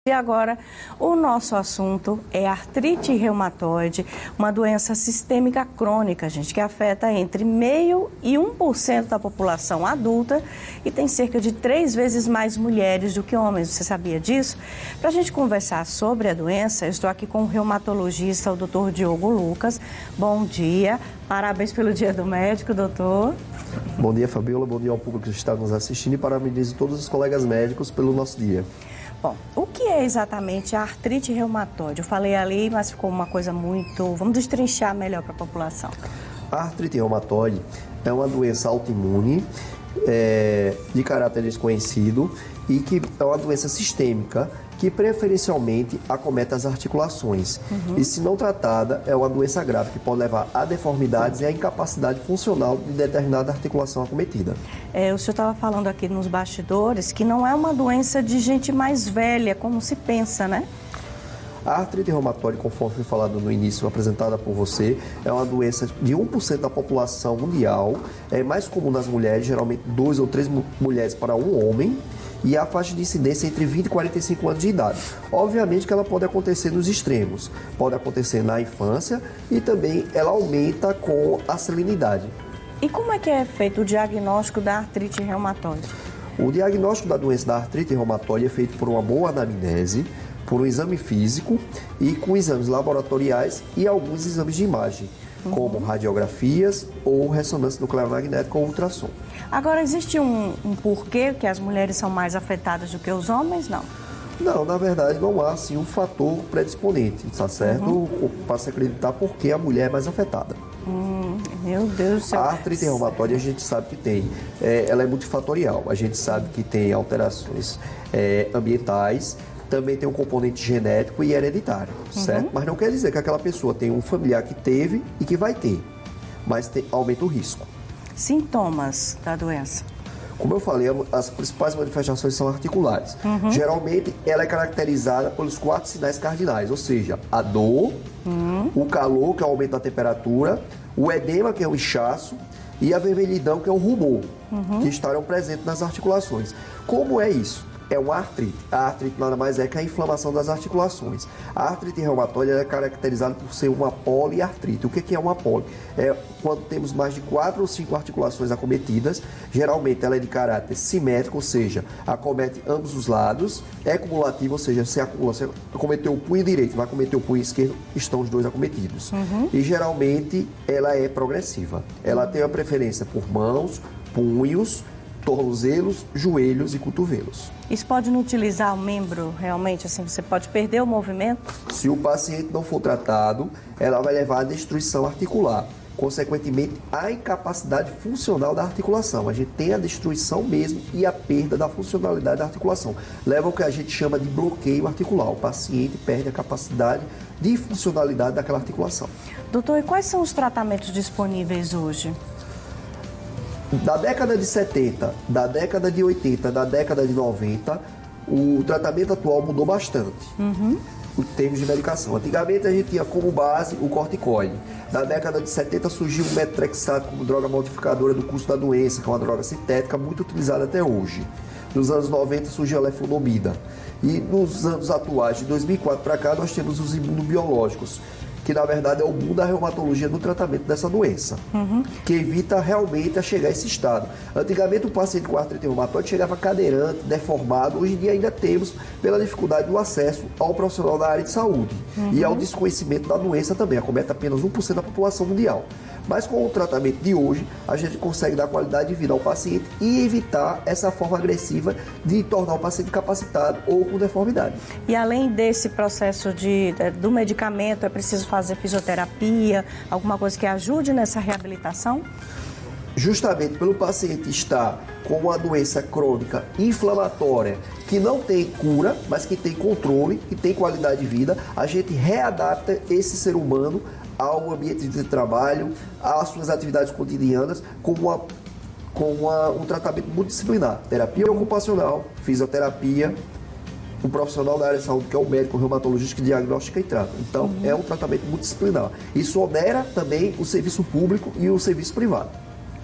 E agora, o nosso assunto é artrite reumatoide, uma doença sistêmica crônica, gente, que afeta entre 0,5% e 1% da população adulta e tem cerca de 3 vezes mais mulheres do que homens. Você sabia disso? Para a gente conversar sobre a doença, eu estou aqui com o reumatologista, o Dr. Diogo Lucas. Bom dia, parabéns pelo Dia do Médico, doutor. Bom dia, Fabiola, bom dia ao público que está nos assistindo e parabenizo todos os colegas médicos pelo nosso dia. Bom, o que é exatamente a artrite reumatoide? Eu falei ali, mas ficou uma coisa muito... Vamos destrinchar melhor para a população. A artrite reumatoide é uma doença autoimune de caráter desconhecido e que é uma doença sistêmica que preferencialmente acomete as articulações. E se não tratada, é uma doença grave que pode levar a deformidades e a incapacidade funcional de determinada articulação acometida. O senhor estava falando aqui nos bastidores que não é uma doença de gente mais velha, como se pensa, né? A artrite reumatoide, conforme foi falado no início, apresentada por você, é uma doença de 1% da população mundial. É mais comum nas mulheres, geralmente 2 ou 3 mulheres para um homem. E a faixa de incidência é entre 20 e 45 anos de idade. Obviamente que ela pode acontecer nos extremos. Pode acontecer na infância e também ela aumenta com a salinidade. E como é que é feito o diagnóstico da artrite reumatoide? O diagnóstico da doença da artrite reumatoide é feito por uma boa anamnese, por um exame físico e com exames laboratoriais e alguns exames de imagem, como radiografias ou ressonância nuclear magnética ou ultrassom. Agora, existe um porquê que as mulheres são mais afetadas do que os homens? Não. Não, na verdade não há assim um fator predisponente, tá certo? Para se acreditar porque a mulher é mais afetada. Meu Deus do céu. A artrite reumatoide a gente sabe que tem, ela é multifatorial. A gente sabe que tem alterações ambientais, também tem um componente genético e hereditário, certo? Mas não quer dizer que aquela pessoa tem um familiar que teve e que vai ter, mas aumenta o risco. Sintomas da doença? Como eu falei, as principais manifestações são articulares. Geralmente, ela é caracterizada pelos 4 sinais cardinais, ou seja, a dor, o calor, que é o aumento da temperatura, o edema, que é o inchaço, e a vermelhidão, que é o rubor, que estarão presentes nas articulações. Como é isso? É uma artrite. A artrite nada mais é que a inflamação das articulações. A artrite reumatoide é caracterizada por ser uma poliartrite. O que é uma poli? É quando temos mais de 4 ou 5 articulações acometidas. Geralmente ela é de caráter simétrico, ou seja, acomete ambos os lados. É cumulativa, ou seja, você acometeu o punho direito, vai acometer o punho esquerdo, estão os dois acometidos. E geralmente ela é progressiva. Ela tem a preferência por mãos, punhos, tornozelos, joelhos e cotovelos. Isso pode inutilizar o membro realmente? Assim, você pode perder o movimento? Se o paciente não for tratado, ela vai levar à destruição articular. Consequentemente, a incapacidade funcional da articulação. A gente tem a destruição mesmo e a perda da funcionalidade da articulação. Leva ao que a gente chama de bloqueio articular. O paciente perde a capacidade de funcionalidade daquela articulação. Doutor, e quais são os tratamentos disponíveis hoje? Da década de 70, da década de 80, da década de 90, o tratamento atual mudou bastante. Em termos de medicação. Antigamente a gente tinha como base o corticoide. Na década de 70 surgiu o metotrexato como droga modificadora do curso da doença, que é uma droga sintética muito utilizada até hoje. Nos anos 90 surgiu a leflunomida. E nos anos atuais, de 2004 para cá, nós temos os imunobiológicos, que na verdade é o boom da reumatologia no tratamento dessa doença, que evita realmente a chegar a esse estado. Antigamente o paciente com artrite reumatoide chegava cadeirante, deformado. Hoje em dia ainda temos pela dificuldade do acesso ao profissional da área de saúde e ao desconhecimento da doença também, acomete apenas 1% da população mundial. Mas com o tratamento de hoje, a gente consegue dar qualidade de vida ao paciente e evitar essa forma agressiva de tornar o paciente incapacitado ou com deformidade. E além desse processo do medicamento, é preciso fazer fisioterapia, alguma coisa que ajude nessa reabilitação? Justamente pelo paciente estar com uma doença crônica inflamatória que não tem cura, mas que tem controle, que tem qualidade de vida, a gente readapta esse ser humano ao ambiente de trabalho, às suas atividades cotidianas, com um tratamento multidisciplinar. Terapia ocupacional, fisioterapia, um profissional da área de saúde, que é o médico reumatologista, que diagnostica e trata. Então, é um tratamento multidisciplinar. Isso onera também o serviço público e o serviço privado.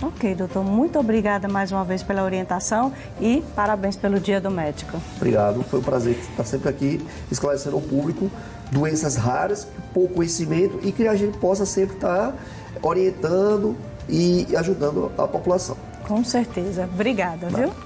Ok, doutor, muito obrigada mais uma vez pela orientação e parabéns pelo Dia do Médico. Obrigado, foi um prazer estar sempre aqui esclarecendo ao público doenças raras, pouco conhecimento e que a gente possa sempre estar orientando e ajudando a população. Com certeza. Obrigada, viu?